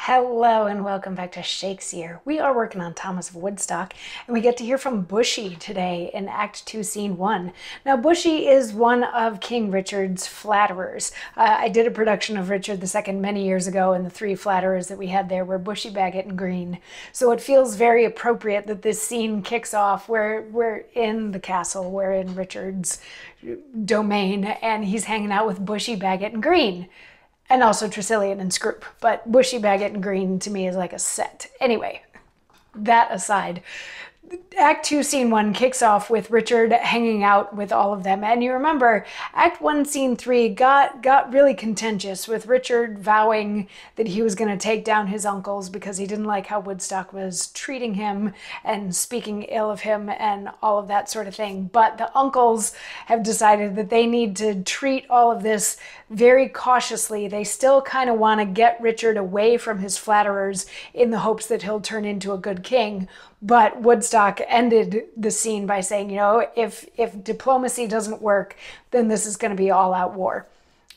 Hello and welcome back to Shakesyear. We are working on Thomas of Woodstock, and we get to hear from Bushy today in Act 2, Scene 1. Now, Bushy is one of King Richard's flatterers. I did a production of Richard II many years ago, and the three flatterers that we had there were Bushy, Bagot, and Green. So it feels very appropriate that this scene kicks off where we're in the castle, we're in Richard's domain, and he's hanging out with Bushy, Bagot, and Green. And also Tressilian and Scroop. But Bushy, Bagot, and Green to me is like a set. Anyway, that aside, Act 2, Scene 1 kicks off with Richard hanging out with all of them. And you remember, Act 1, Scene 3 got really contentious with Richard vowing that he was going to take down his uncles because he didn't like how Woodstock was treating him and speaking ill of him and all of that sort of thing. But the uncles have decided that they need to treat all of this very cautiously. They still kind of want to get Richard away from his flatterers in the hopes that he'll turn into a good king. But Woodstock ended the scene by saying, you know, if diplomacy doesn't work, then this is going to be all-out war.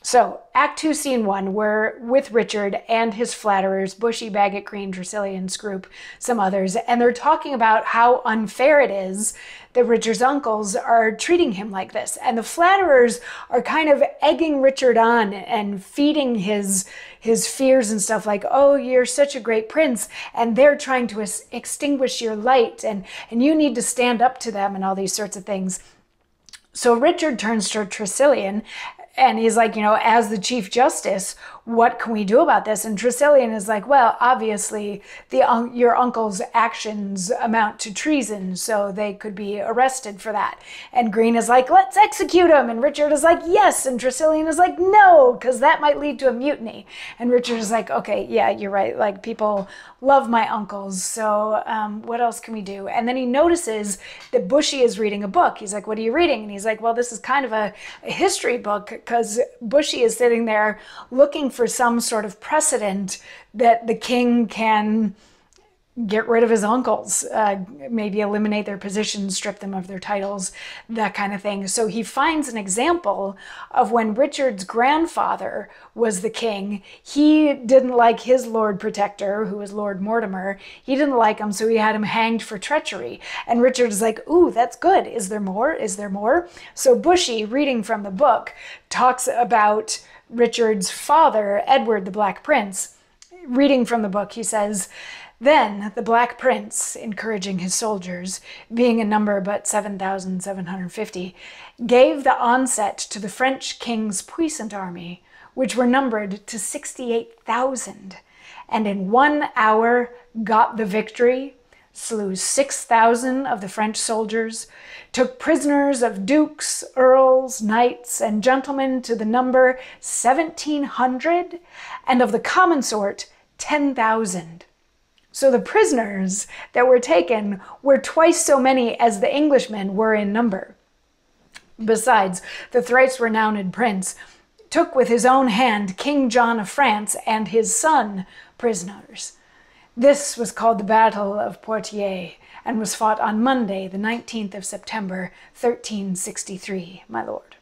So, Act 2, Scene 1, we're with Richard and his flatterers, Bushy, Bagot, Green, Tressilian, Scroop, some others, and they're talking about how unfair it is that Richard's uncles are treating him like this. And the flatterers are kind of egging Richard on and feeding his fears and stuff like, oh, you're such a great prince, and they're trying to extinguish your light, and you need to stand up to them and all these sorts of things. So Richard turns to Tressilian and he's like, you know, as the Chief Justice, what can we do about this? And Tressilian is like, well, obviously, your uncle's actions amount to treason, so they could be arrested for that. And Green is like, let's execute him. And Richard is like, yes. And Tressilian is like, no, because that might lead to a mutiny. And Richard is like, okay, yeah, you're right. Like, people love my uncles, so what else can we do? And then he notices that Bushy is reading a book. He's like, what are you reading? And he's like, well, this is kind of a history book, because Bushy is sitting there looking for some sort of precedent that the king can get rid of his uncles, maybe eliminate their positions, strip them of their titles, that kind of thing. So he finds an example of when Richard's grandfather was the king. He didn't like his Lord Protector, who was Lord Mortimer. He didn't like him, so he had him hanged for treachery. And Richard is like, ooh, that's good. Is there more? Is there more? So Bushy, reading from the book, talks about Richard's father, Edward the Black Prince. Reading from the book, he says, then the Black Prince, encouraging his soldiers, being in number but 7,750, gave the onset to the French king's puissant army, which were numbered to 68,000, and in 1 hour got the victory, slew 6,000 of the French soldiers, took prisoners of dukes, earls, knights, and gentlemen to the number 1,700, and of the common sort 10,000. So the prisoners that were taken were twice so many as the Englishmen were in number. Besides, the thrice renowned prince took with his own hand King John of France and his son prisoners. This was called the Battle of Poitiers, and was fought on Monday, the 19th of September, 1363, my lord.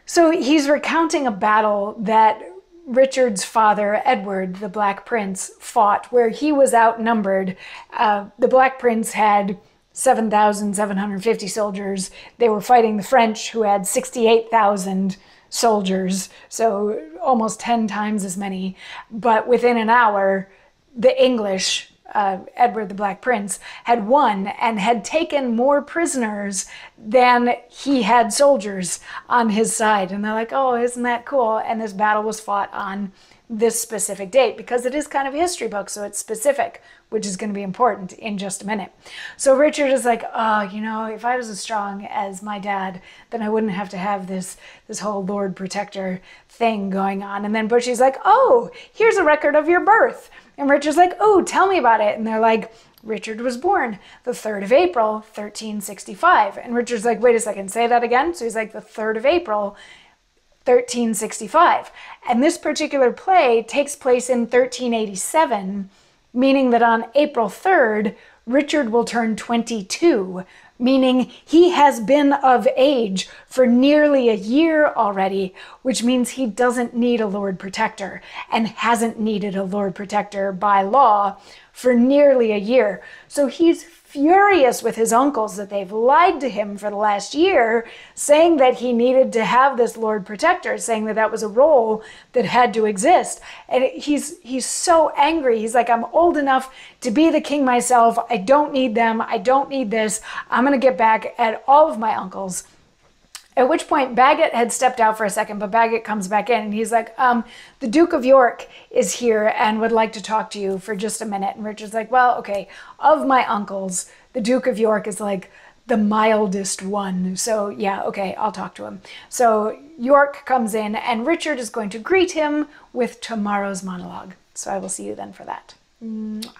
So he's recounting a battle that Richard's father, Edward, the Black Prince, fought, where he was outnumbered. The Black Prince had 7,750 soldiers. They were fighting the French, who had 68,000 soldiers, so almost 10 times as many. But within an hour, the English, Edward the Black Prince, had won and had taken more prisoners than he had soldiers on his side. And they're like, oh, isn't that cool? And this battle was fought on this specific date, because it is kind of a history book, so it's specific, which is going to be important in just a minute. So Richard is like, oh, you know, if I was as strong as my dad, then I wouldn't have to have this whole Lord Protector thing going on. And then Bushy's like, oh, here's a record of your birth. And Richard's like, oh, tell me about it. And they're like, Richard was born the 3rd of April, 1365. And Richard's like, wait a second, say that again. So he's like, the 3rd of April, 1365. And this particular play takes place in 1387, meaning that on April 3rd, Richard will turn 22, meaning he has been of age for nearly a year already, which means he doesn't need a Lord Protector and hasn't needed a Lord Protector by law for nearly a year. So he's furious with his uncles that they've lied to him for the last year, saying that he needed to have this Lord Protector, saying that that was a role that had to exist. And he's so angry. He's like, I'm old enough to be the king myself. I don't need them. I don't need this. I'm going to get back at all of my uncles. At which point Bagot had stepped out for a second, but Bagot comes back in and he's like, the Duke of York is here and would like to talk to you for just a minute. And Richard's like, well, okay, of my uncles, the Duke of York is like the mildest one. So yeah, okay, I'll talk to him. So York comes in and Richard is going to greet him with tomorrow's monologue. So I will see you then for that. Mwah.